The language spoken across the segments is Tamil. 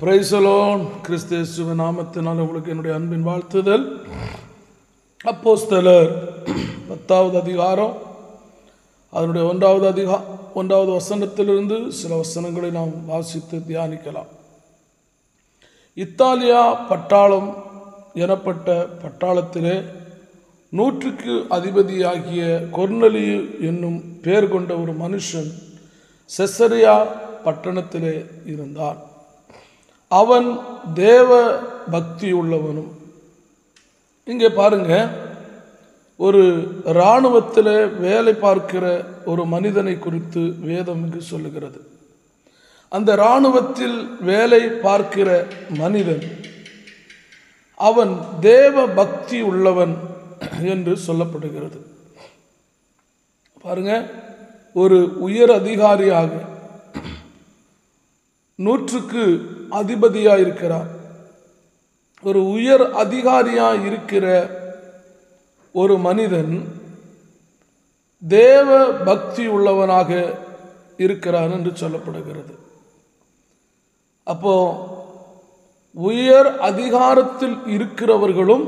Praise the Lord. கிறிஸ்து இயேசுவின் நாமத்தினால் உங்களுக்கு என்னுடைய அன்பின் வாழ்த்துதல். அப்போஸ்தலர் 10வது அதிகாரம் அதனுடைய 1வது வசனத்திலிருந்து சில வசனங்களை நாம் வாசித்து தியானிக்கலாம். இத்தாலியா பட்டாளம் எனப்பட்ட பட்டாளத்திலே 100க்கு அதிபதியாகிய கொர்நேலியு என்னும் பெயர் கொண்ட ஒரு மனுஷன் செசரியா பட்டணத்திலே இருந்தான். அவன் தேவ பக்தி உள்ளவனும். இங்கே பாருங்க, ஒரு இராணுவத்தில் வேலை பார்க்கிற ஒரு மனிதனை குறித்து வேதம் இங்கு சொல்லுகிறது. அந்த இராணுவத்தில் வேலை பார்க்கிற மனிதன் அவன் தேவ பக்தி உள்ளவன் என்று சொல்லப்படுகிறது. பாருங்க, ஒரு உயர் அதிகாரியாக 100க்கு அதிபதியாக இருக்கிறார். ஒரு உயர் அதிகாரியாக இருக்கிற ஒரு மனிதன் தேவ பக்தி உள்ளவனாக இருக்கிறான் என்று சொல்லப்படுகிறது. அப்போ உயர் அதிகாரத்தில் இருக்கிறவர்களும்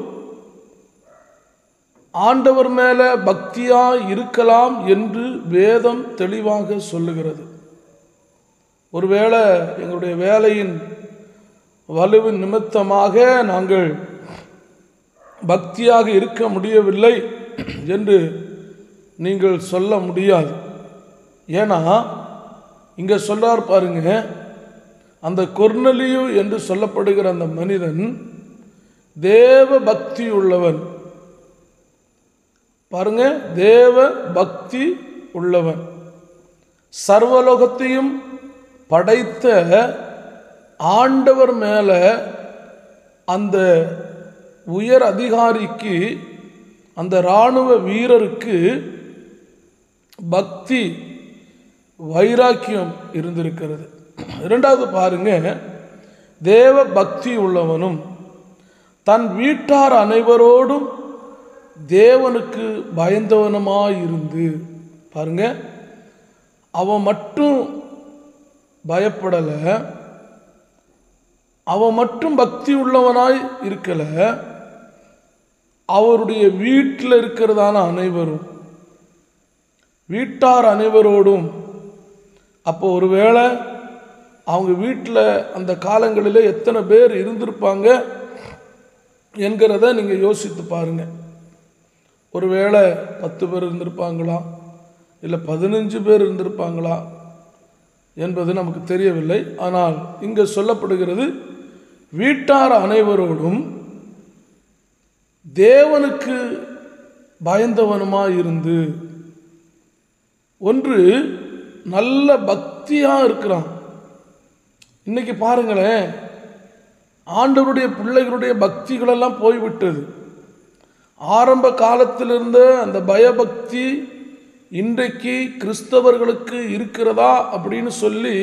ஆண்டவர் மேல பக்தியா இருக்கலாம் என்று வேதம் தெளிவாக சொல்லுகிறது. ஒருவேளை எங்களுடைய வேலையின் வலுவின் நிமித்தமாக நாங்கள் பக்தியாக இருக்க முடியவில்லை என்று நீங்கள் சொல்ல முடியாது. ஏன்னா இங்கே சொல்றார் பாருங்க, அந்த கொர்நேலியு என்று சொல்லப்படுகிற அந்த மனிதன் தேவ பக்தி உள்ளவன். பாருங்க, தேவ பக்தி உள்ளவன், சர்வலோகத்தையும் படைத்த ஆண்டவர் மேல அந்த உயர் அதிகாரிக்கு, அந்த இராணுவ வீரருக்கு பக்தி வைராக்கியம் இருந்திருக்கிறது. இரண்டாவது பாருங்க, தேவ பக்தி உள்ளவனும் தன் வீட்டார் அனைவரோடும் தேவனுக்கு பயந்தவனுமாயிருந்து. பாருங்க, அவன் மட்டும் பயப்படல, அவன் மட்டும் பக்தி உள்ளவனாய் இருக்கல, அவருடைய வீட்டில் இருக்கிறதான அனைவரும், வீட்டார் அனைவரோடும். அப்போ ஒருவேளை அவங்க வீட்டில் அந்த காலங்களில் எத்தனை பேர் இருந்திருப்பாங்க என்கிறத நீங்கள் யோசித்து பாருங்க. ஒருவேளை 10 பேர் இருந்திருப்பாங்களா, இல்லை 15 பேர் இருந்திருப்பாங்களா என்பது நமக்கு தெரியவில்லை. ஆனால் இங்கே சொல்லப்படுகிறது, வீட்டார் அனைவரோடும் தேவனுக்கு பயந்தவனுமாயிருந்து. ஒன்று, நல்ல பக்தியா இருக்கிறான். இன்னைக்கு பாருங்களேன், ஆண்டவருடைய பிள்ளைகளுடைய பக்திகளெல்லாம் போய்விட்டது. ஆரம்ப காலத்திலிருந்த அந்த பயபக்தி இன்றைக்கு கிறிஸ்தவர்களுக்கு இருக்கிறதா அப்படின்னு சொல்லி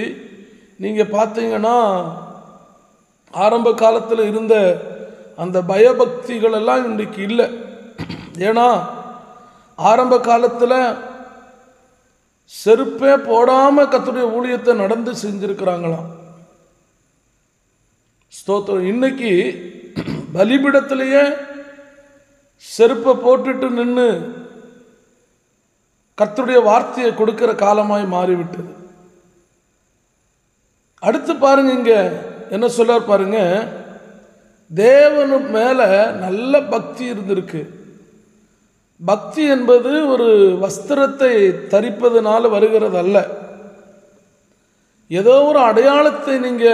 நீங்கள் பார்த்தீங்கன்னா, ஆரம்ப காலத்தில் இருந்த அந்த பயபக்திகள் எல்லாம் இன்றைக்கு இல்லை. ஏன்னா ஆரம்ப காலத்தில் செருப்பே போடாமல் கர்த்தருடைய ஊழியத்தை நடந்து செஞ்சிருக்கிறாங்களாம். ஸ்தோத்திரம். இன்னைக்கு பலிபீடத்திலேயே செருப்பை போட்டுட்டு நின்று கர்த்தருடைய வார்த்தையை கொடுக்கிற காலமாய் மாறிவிட்டது. அடுத்து பாருங்க, இங்க என்ன சொல்றார் பாருங்க, தேவனு மேல நல்ல பக்தி இருந்திருக்கு. பக்தி என்பது ஒரு வஸ்திரத்தை தரிப்பதனால வருகிறது அல்ல. ஏதோ ஒரு அடையாளத்தை நீங்க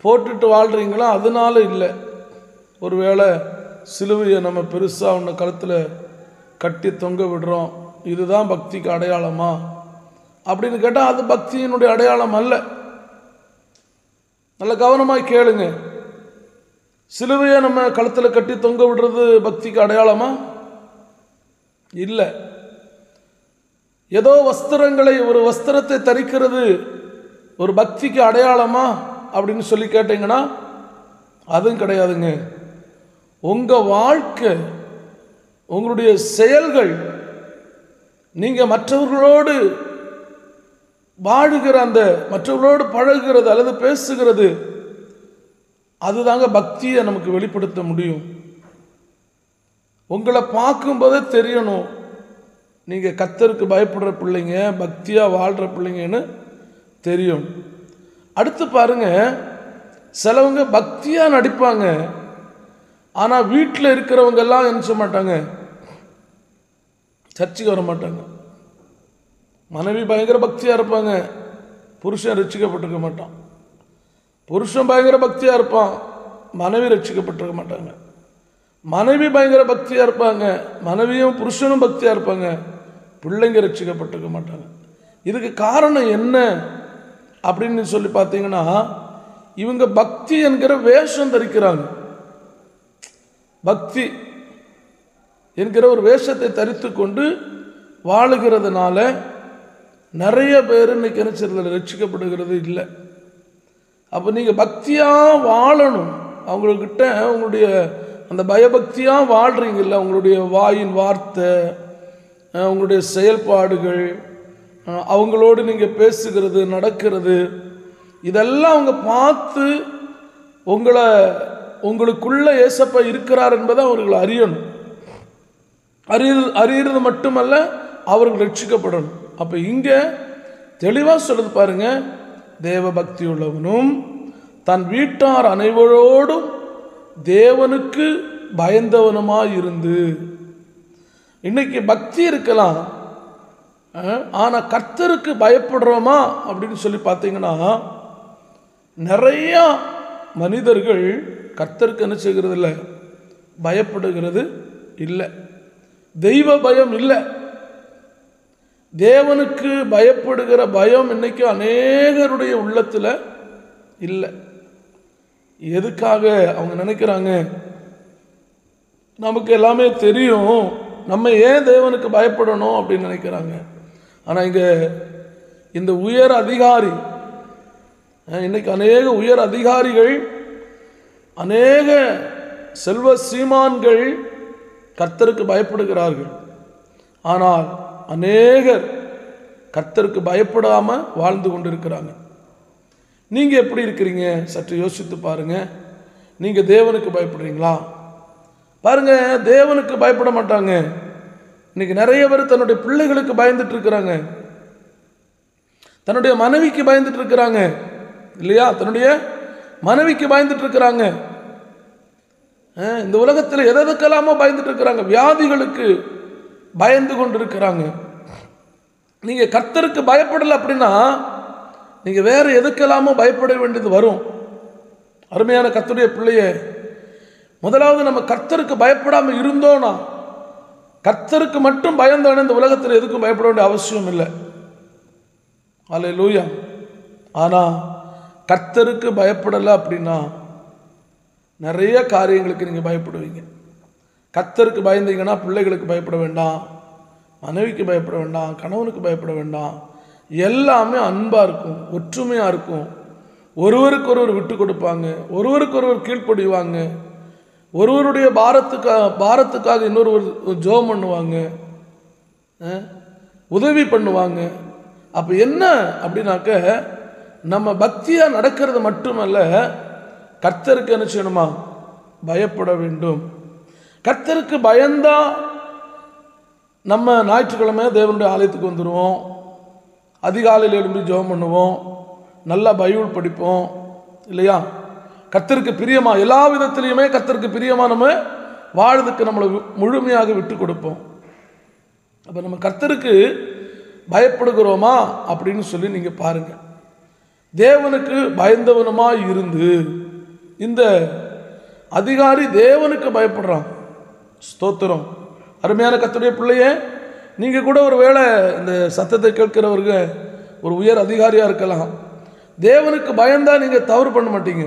போட்டுட்டு வாழ்றீங்களா அதனால இல்லை. ஒருவேளை சிலுவையை நம்ம பெருசா ஒன்று கழுத்தில் கட்டி தொங்க விடுறோம், இதுதான் பக்திக்கு அடையாளமா அப்படின்னு கேட்டால் அது பக்தியினுடைய அடையாளம் அல்ல. நல்ல கவனமாக கேளுங்க. சிலுவையை நம்ம கழுத்தில் கட்டி தொங்க விடுறது பக்திக்கு அடையாளமா? இல்லை. ஏதோ வஸ்திரங்களை, ஒரு வஸ்திரத்தை தரிக்கிறது ஒரு பக்திக்கு அடையாளமா அப்படின்னு சொல்லி கேட்டீங்கன்னா அதுவும் கிடையாதுங்க. உங்க வாழ்க்கை, உங்களுடைய செயல்கள், நீங்க மற்றவர்களோடு வாழுகிற அந்த மற்றவர்களோடு பழகுகிறது அல்லது பேசுகிறது, அதுதாங்க பக்தியை நமக்கு வெளிப்படுத்த முடியும். உங்களை பார்க்கும்போதே தெரியணும் நீங்கள் கர்த்தருக்கு பயப்படுற பிள்ளைங்க, பக்தியாக வாழ்கிற பிள்ளைங்கன்னு தெரியும். அடுத்து பாருங்க, சிலவங்க பக்தியாக நடிப்பாங்க, ஆனால் வீட்டில் இருக்கிறவங்க எல்லாம் என்ன செய்ய மாட்டாங்க, சர்ச்சுக்கு வர மாட்டாங்க. மனைவி பயங்கர பக்தியாக இருப்பாங்க, புருஷன் ரட்சிக்கப்பட்டிருக்க மாட்டான். புருஷன் பயங்கர பக்தியாக இருப்பான், மனைவி ரட்சிக்கப்பட்டிருக்க மாட்டாங்க. மனைவி பயங்கர பக்தியாக இருப்பாங்க, மனைவியும் புருஷனும் பக்தியாக இருப்பாங்க, பிள்ளைங்க ரட்சிக்கப்பட்டிருக்க மாட்டாங்க. இதுக்கு காரணம் என்ன அப்படின்னு சொல்லி பார்த்தீங்கன்னா, இவங்க பக்தி என்கிற வேஷம் தரிக்கிறாங்க. பக்தி என்கிற ஒரு வேஷத்தை தரித்து கொண்டு வாழுகிறதுனால நிறைய பேர் இன்னைக்கு என்ன செய்யறது, ரட்சிக்கப்படுகிறது இல்லை. அப்போ நீங்கள் பக்தியாக வாழணும். அவங்கக்கிட்ட உங்களுடைய அந்த பயபக்தியாக வாழ்கிறீங்கல்ல, உங்களுடைய வாயின் வார்த்தை, உங்களுடைய செயல்பாடுகள், அவங்களோடு நீங்கள் பேசுகிறது, நடக்கிறது, இதெல்லாம் அவங்க பார்த்து உங்களுக்குள்ள ஏசப்பா இருக்கிறார் என்பதை அவர்கள் அறியணும். அறியறது மட்டுமல்ல, அவர்கள் ரட்சிக்கப்படணும். அப்போ இங்கே தெளிவாக சொல்லுது பாருங்க, தேவ பக்தி உள்ளவனும் தன் வீட்டார் அனைவரோடும் தேவனுக்கு பயந்தவனுமாய் இருந்து. இன்னைக்கு பக்தி இருக்கலாம், ஆனால் கர்த்தருக்கு பயப்படுறோமா அப்படின்னு சொல்லி பார்த்தீங்கன்னா, நிறையா மனிதர்கள் கர்த்தருக்கு என்ன செய்கிறது இல்லை, பயப்படுகிறது இல்லை, தெய்வ பயம் இல்லை. தேவனுக்கு பயப்படுகிற பயம் இன்னைக்கு அநேகருடைய உள்ளத்தில் இல்லை. எதுக்காக அவங்க நினைக்கிறாங்க, நமக்கு எல்லாமே தெரியும், நம்ம ஏன் தேவனுக்கு பயப்படணும் அப்படின்னு நினைக்கிறாங்க. ஆனால் இங்கே இந்த உயர் அதிகாரி, இன்னைக்கு அநேக உயர் அதிகாரிகள், அநேக செல்வ சீமான்கள் கர்த்தருக்கு பயப்படுகிறார்கள். ஆனால் அநேகர் கர்த்தருக்கு பயப்படாமல் வாழ்ந்து கொண்டிருக்கிறாங்க. நீங்கள் எப்படி இருக்கிறீங்க சற்று யோசித்து பாருங்க. நீங்கள் தேவனுக்கு பயப்படுறீங்களா? பாருங்க, தேவனுக்கு பயப்பட மாட்டாங்க. இன்னைக்கு நிறைய பேர் தன்னுடைய பிள்ளைகளுக்கு பயந்துட்டு இருக்கிறாங்க, தன்னுடைய மனைவிக்கு பயந்துட்டு இருக்கிறாங்க இல்லையா? தன்னுடைய மனைவிக்கு பயந்துட்டு இருக்கிறாங்க. இந்த உலகத்தில் எதற்கெல்லாமோ பயந்துட்டு இருக்கிறாங்க, வியாதிகளுக்கு பயந்து கொண்டு இருக்கிறாங்க. நீங்க கர்த்தருக்கு பயப்படல அப்படின்னா நீங்க வேற எதுக்கெல்லாமோ பயப்பட வேண்டியது வரும். அருமையான கர்த்தருடைய பிள்ளையே, முதலாவது நம்ம கர்த்தருக்கு பயப்படாம இருந்தோம்னா, கர்த்தருக்கு மட்டும் பயந்தோன்னா இந்த உலகத்தில் எதுக்கும் பயப்பட வேண்டிய அவசியம் இல்லை. அல்லேலூயா. ஆனா கர்த்தருக்கு பயப்படலை அப்படின்னா நிறைய காரியங்களுக்கு நீங்கள் பயப்படுவீங்க. கர்த்தருக்கு பயந்தீங்கன்னா பிள்ளைகளுக்கு பயப்பட வேண்டாம், மனைவிக்கு பயப்பட வேண்டாம், கணவனுக்கு பயப்பட வேண்டாம். எல்லாமே அன்பாக இருக்கும், ஒற்றுமையாக இருக்கும், ஒருவருக்கு ஒருவர் விட்டு கொடுப்பாங்க, ஒருவருக்கு ஒருவர் கீழ்ப்படிவாங்க, ஒருவருடைய பாரத்துக்காக இன்னொருவர் ஜெபம் பண்ணுவாங்க, உதவி பண்ணுவாங்க. அப்போ என்ன அப்படின்னாக்க, நம்ம பக்தியாக நடக்கிறது மட்டுமல்ல, கர்த்தருக்கு என்ன செய்யணுமா, பயப்பட வேண்டும். கர்த்தருக்கு பயந்தா நம்ம ஞாயிற்றுக்கிழமை தேவனுடைய ஆலயத்துக்கு வந்துடுவோம், அதிகாலையில் எழும்பி ஜெபம் பண்ணுவோம், நல்லா பைபிள் படிப்போம் இல்லையா? கர்த்தருக்கு பிரியமா, எல்லா விதத்திலையுமே கர்த்தருக்கு பிரியமா நம்ம வாழ்றதுக்கு நம்மளை முழுமையாக விட்டு கொடுப்போம். அப்போ நம்ம கர்த்தருக்கு பயப்படுகிறோமா அப்படின்னு சொல்லி நீங்கள் பாருங்க. தேவனுக்கு பயந்தவனுமா இருந்து இந்த அதிகாரி தேவனுக்கு பயப்படுறான். ஸ்தோத்திரம். அருமையான கர்த்தருடைய பிள்ளையே, நீங்கள் கூட ஒரு வேளை இந்த சத்தத்தை கேட்கிறவர்க ஒரு உயர் அதிகாரியாக இருக்கலாம். தேவனுக்கு பயந்தா நீங்கள் தவறு பண்ண மாட்டீங்க.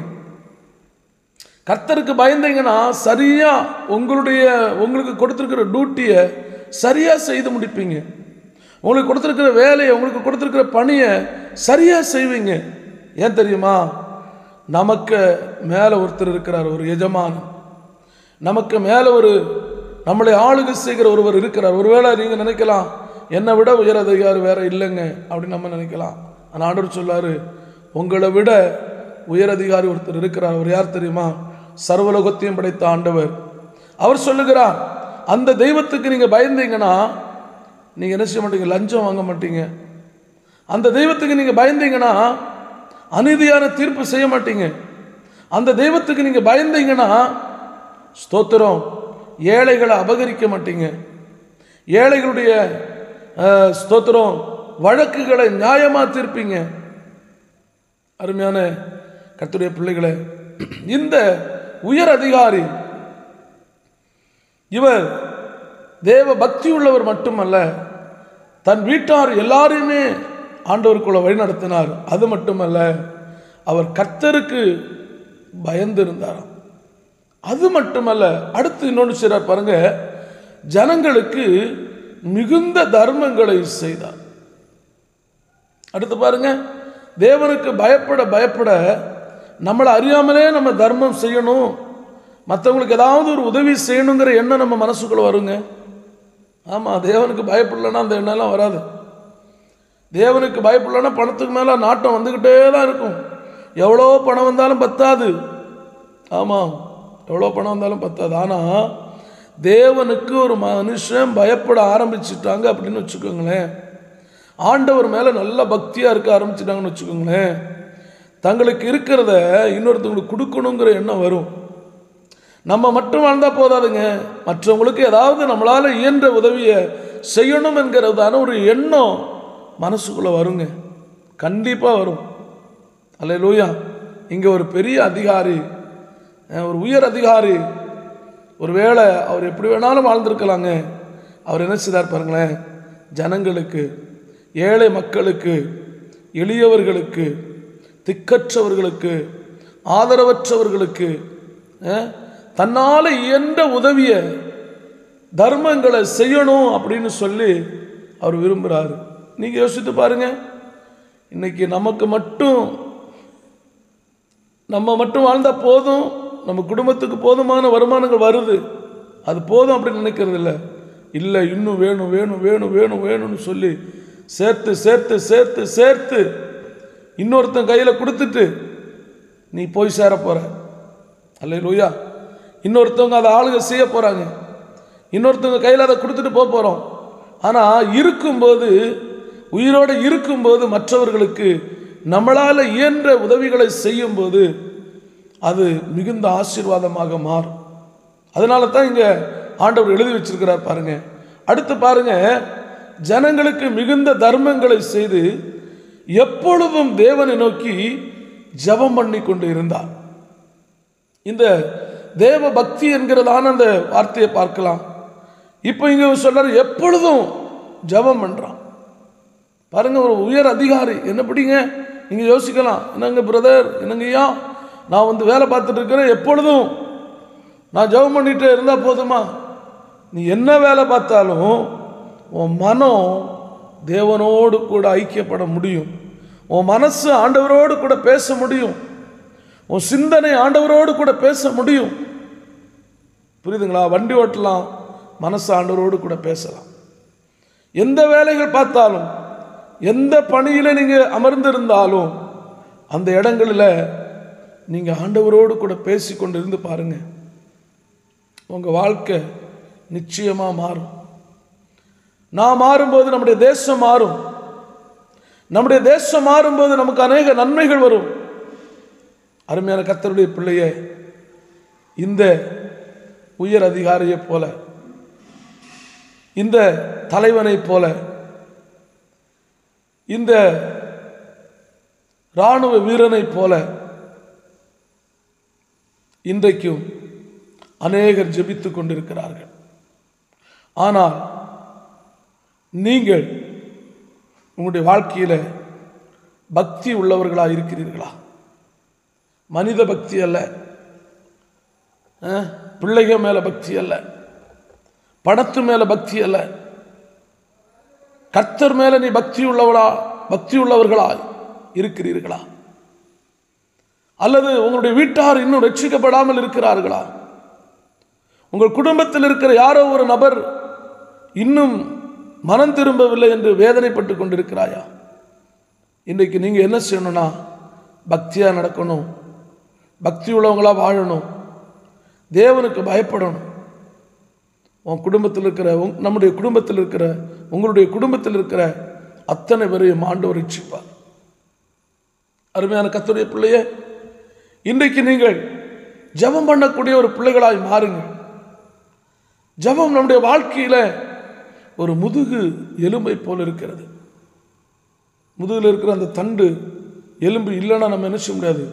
கர்த்தருக்கு பயந்தீங்கன்னா சரியாக உங்களுக்கு கொடுத்துருக்கிற டியூட்டியை சரியாக செய்து முடிப்பீங்க. உங்களுக்கு கொடுத்துருக்கிற வேலையை, உங்களுக்கு கொடுத்துருக்கிற பணியை சரியாக செய்வீங்க. ஏன் தெரியுமா? நமக்கு மேலே ஒருத்தர் இருக்கிறார், ஒரு எஜமானன். நமக்கு மேலே நம்மளை ஆளுகை செய்கிற ஒருவர் இருக்கிறார். ஒருவேளை நீங்கள் நினைக்கலாம், என்னை விட உயர் அதிகாரி வேற இல்லைங்க அப்படின்னு நம்ம நினைக்கலாம். ஆனால் ஆண்டவர் சொல்லாரு, உங்களை விட உயர் அதிகாரி ஒருத்தர் இருக்கிறார். அவர் யார் தெரியுமா? சர்வலோகத்தையும் படைத்த ஆண்டவர். அவர் சொல்லுகிறார், அந்த தெய்வத்துக்கு நீங்கள் பயந்தீங்கன்னா நீங்கள் என்ன செய்ய மாட்டீங்க? லஞ்சம் வாங்க மாட்டீங்க. அந்த தெய்வத்துக்கு நீங்கள் பயந்தீங்கன்னா அநீதியான தீர்ப்பு செய்ய மாட்டீங்க. அந்த தெய்வத்துக்கு நீங்கள் பயந்தீங்கன்னா ஸ்தோத்திரம், ஏழைகளை அபகரிக்க மாட்டீங்க. ஏழைகளுடைய ஸ்தோத்திரம் வழக்குகளை நியாயமாக தீர்ப்பீங்க. அருமையான கர்த்தருடைய பிள்ளைகளே, இந்த உயர் அதிகாரி இவர் தேவ பக்தி உள்ளவர் மட்டுமல்ல, தன் வீட்டார் எல்லாரையுமே ஆண்டவருக்குள்ள வழிநடத்தினார். அது மட்டுமல்ல, அவர் கர்த்தருக்கு பயந்திருந்தார். அது மட்டுமல்ல, அடுத்து இன்னொன்று செய்றார் பாருங்க, ஜனங்களுக்கு மிகுந்த தர்மங்களை செய்தார். அடுத்து பாருங்க, தேவனுக்கு பயப்பட பயப்பட நம்மளை அறியாமலே நம்ம தர்மம் செய்யணும், மற்றவங்களுக்கு ஏதாவது ஒரு உதவி செய்யணுங்கிற எண்ணம் நம்ம மனசுக்குள்ள வருங்க. ஆமாம், தேவனுக்கு பயப்படலைன்னா அந்த எண்ணெல்லாம் வராது. தேவனுக்கு பயப்படலைன்னா பணத்துக்கு மேலே நாட்டம் வந்துக்கிட்டே தான் இருக்கும். எவ்வளோ பணம் வந்தாலும் பத்தாது. ஆமாம், எவ்வளோ பணம் வந்தாலும் பத்தாது. ஆனால் தேவனுக்கு ஒரு மனுஷன் பயப்பட ஆரம்பிச்சிட்டாங்க அப்படின்னு வச்சுக்கோங்களேன், ஆண்டவர் மேலே நல்ல பக்தியாக இருக்க ஆரம்பிச்சிட்டாங்கன்னு வச்சுக்கோங்களேன், தங்களுக்கு இருக்கிறத இன்னொருத்தவங்களுக்கு கொடுக்கணுங்கிற எண்ணம் வரும். நம்ம மட்டும் வாழ்ந்தால் போதாதுங்க, மற்றவங்களுக்கு ஏதாவது நம்மளால் இயன்ற உதவியை செய்யணும் என்கிறதான ஒரு எண்ணம் மனசுக்குள்ளே வருங்க. கண்டிப்பாக வரும். அல்லேலூயா. இங்கே ஒரு பெரிய அதிகாரி, ஒரு உயர் அதிகாரி, ஒருவேளை அவர் எப்படி வேணாலும் வாழ்ந்திருக்கலாங்க. அவர் என்ன செய்தார் பாருங்களேன், ஜனங்களுக்கு, ஏழை மக்களுக்கு, எளியவர்களுக்கு, திக்கற்றவர்களுக்கு, ஆதரவற்றவர்களுக்கு தன்னால் இயன்ற உதவிய தர்மங்களை செய்யணும் அப்படின்னு சொல்லி அவர் விரும்புகிறாரு. நீங்கள் யோசித்து பாருங்க, இன்னைக்கு நம்ம மட்டும் வாழ்ந்தால் போதும், நம்ம குடும்பத்துக்கு போதுமான வருமானங்கள் வருது, அது போதும் அப்படின்னு நினைக்கிறது இல்லை. இல்லை, இன்னும் வேணும் வேணும் வேணும் வேணும் வேணும்னு சொல்லி சேர்த்து சேர்த்து சேர்த்து சேர்த்து இன்னொருத்தன் கையில் கொடுத்துட்டு நீ போய் சேர போகிற. அல்லேலூயா. இன்னொருத்தவங்க அதை ஆளுக செய்ய போகிறாங்க, இன்னொருத்தவங்க கையில் அதை கொடுத்துட்டு போக போகிறோம். ஆனால் இருக்கும்போது, உயிரோடு இருக்கும்போது மற்றவர்களுக்கு நம்மளால் இயன்ற உதவிகளை செய்யும்போது அது மிகுந்த ஆசீர்வாதமாக மாறும். அதனால தான் இங்கே ஆண்டவர் எழுதி வச்சிருக்கிறார் பாருங்க. அடுத்து பாருங்க, ஜனங்களுக்கு மிகுந்த தர்மங்களை செய்து எப்பொழுதும் தேவனை நோக்கி ஜெபம் பண்ணி கொண்டு இருந்தார். இந்த தேவ பக்தி என்கிறதான அந்த வார்த்தையை பார்க்கலாம். இப்போ இங்கே சொல்றாரு, எப்பொழுதும் ஜெபம் பண்றான். பாருங்க, ஒரு உயர் அதிகாரி. என்ன பிடிங்க, நீங்க யோசிக்கலாம், என்னங்க பிரதர், என்னங்கய்யா, நான் வேலை பார்த்துட்டு இருக்கிறேன், எப்பொழுதும் நான் ஜெபம் பண்ணிட்டு இருந்தால் போதுமா? நீ என்ன வேலை பார்த்தாலும் உன் மனம் தேவனோடு கூட ஐக்கியப்பட முடியும், உன் மனசு ஆண்டவரோடு கூட பேச முடியும், உன் சிந்தனை ஆண்டவரோடு கூட பேச முடியும். புரியுதுங்களா? வண்டி ஓட்டலாம், மனசு ஆண்டவரோடு கூட பேசலாம். எந்த வேலைகள் பார்த்தாலும், எந்த பணியில் நீங்கள் அமர்ந்திருந்தாலும் அந்த இடங்களில் நீங்கள் ஆண்டவரோடு கூட பேசி கொண்டு இருந்து பாருங்க, உங்கள் வாழ்க்கை நிச்சயமாக மாறும். நான் மாறும்போது நம்முடைய தேசம் மாறும். நம்முடைய தேசம் மாறும்போது நமக்கு அநேக நன்மைகள் வரும். அருமையான கர்த்தருடைய பிள்ளையே, இந்த உயர் அதிகாரியை போல, இந்த தலைவனை போல, இந்த இராணுவ வீரனை போல இன்றைக்கும் அநேகர் ஜெபித்துக் கொண்டிருக்கிறார்கள். ஆனால் நீங்கள் உங்களுடைய வாழ்க்கையில் பக்தி உள்ளவர்களாக இருக்கிறீர்களா? மனித பக்தி அல்ல, பிள்ளைகள் மேல பக்தி அல்ல, பணத்து மேல பக்தி அல்ல, கர்த்தர் மேல நீ பக்தி உள்ளவர்களாய் இருக்கிறீர்களா? அல்லது உங்களுடைய வீட்டார் இன்னும் ரட்சிக்கப்படாமல் இருக்கிறார்களா? உங்கள் குடும்பத்தில் இருக்கிற யாரோ ஒரு நபர் இன்னும் மனம் திரும்பவில்லை என்று வேதனைப்பட்டு கொண்டிருக்கிறாயா? இன்றைக்கு நீங்கள் என்ன செய்யணும்னா பக்தியாக நடக்கணும், பக்தி உள்ளவங்களாக வாழணும், தேவனுக்கு பயப்படணும். உன் குடும்பத்தில் இருக்கிற நம்முடைய குடும்பத்தில் இருக்கிற உங்களுடைய குடும்பத்தில் இருக்கிற அத்தனை பேரையும் ஆண்டவர் ரட்சிப்பார். அருமையான கர்த்தருடைய பிள்ளையே, இன்றைக்கு நீங்கள் ஜெபம் பண்ணக்கூடிய ஒரு பிள்ளைகளாய் மாறுங்கள். ஜெபம் நம்முடைய வாழ்க்கையில் ஒரு முதுகு எலும்பை போல் இருக்கிறது. முதுகில் இருக்கிற அந்த தண்டு எலும்பு இல்லைன்னா நம்ம என்ன செய்ய முடியாது,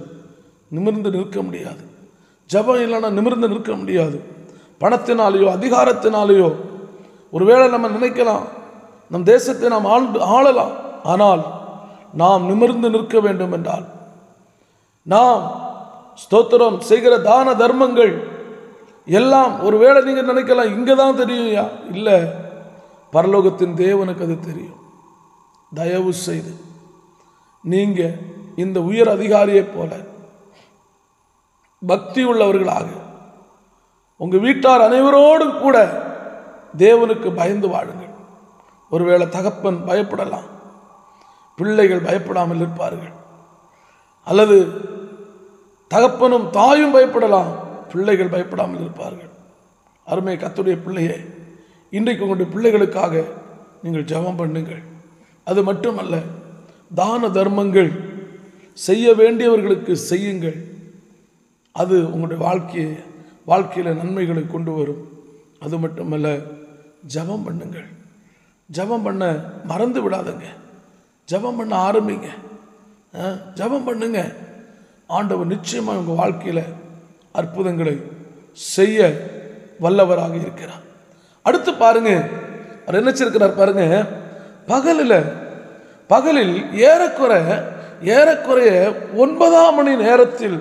நிமிர்ந்து நிற்க முடியாது. ஜெபம் இல்லைன்னா நிமிர்ந்து நிற்க முடியாது. பணத்தினாலேயோ அதிகாரத்தினாலேயோ ஒருவேளை நம்ம நினைக்கலாம் நம் தேசத்தை நாம் ஆளலாம். ஆனால் நாம் நிமிர்ந்து நிற்க வேண்டும் என்றால், நாம் ஸ்தோத்திரம் செய்கிற தான தர்மங்கள் எல்லாம் ஒருவேளை நீங்கள் நினைக்கலாம் இங்கே தான் தெரியும்யா. இல்லை, பரலோகத்தின் தேவனுக்கு அது தெரியும். தயவு செய்து நீங்கள் இந்த உயர் அதிகாரியை போல பக்தி உள்ளவர்களாக உங்கள் வீட்டார் அனைவரோடும் கூட தேவனுக்கு பயந்து வாழுங்கள். ஒருவேளை தகப்பன் பயப்படலாம், பிள்ளைகள் பயப்படாமல் இருப்பார்கள். அல்லது தகப்பனும் தாயும் பயப்படலாம், பிள்ளைகள் பயப்படாமல் இருப்பார்கள். அருமை கர்த்தருடைய பிள்ளையே, இன்றைக்கு உங்களுடைய பிள்ளைகளுக்காக நீங்கள் ஜெபம் பண்ணுங்கள். அது மட்டுமல்ல, தான தர்மங்கள் செய்ய வேண்டியவர்களுக்கு செய்யுங்கள். அது உங்களுடைய வாழ்க்கையில் நன்மைகளை கொண்டு வரும். அது மட்டுமல்ல, ஜெபம் பண்ணுங்கள். ஜெபம் பண்ண மறந்து விடாதங்க. ஜெபம் பண்ண ஆரம்பிங்க. ஜெபம் பண்ணுங்க. ஆண்டவர் நிச்சயமாக உங்கள் வாழ்க்கையில் அற்புதங்களை செய்ய வல்லவராக இருக்கிறார். அடுத்து பாருங்க, அவர் என்ன செய்கிறார் பாருங்க. பகலில் ஏறக்குறைய 9ஆம் மணி நேரத்தில்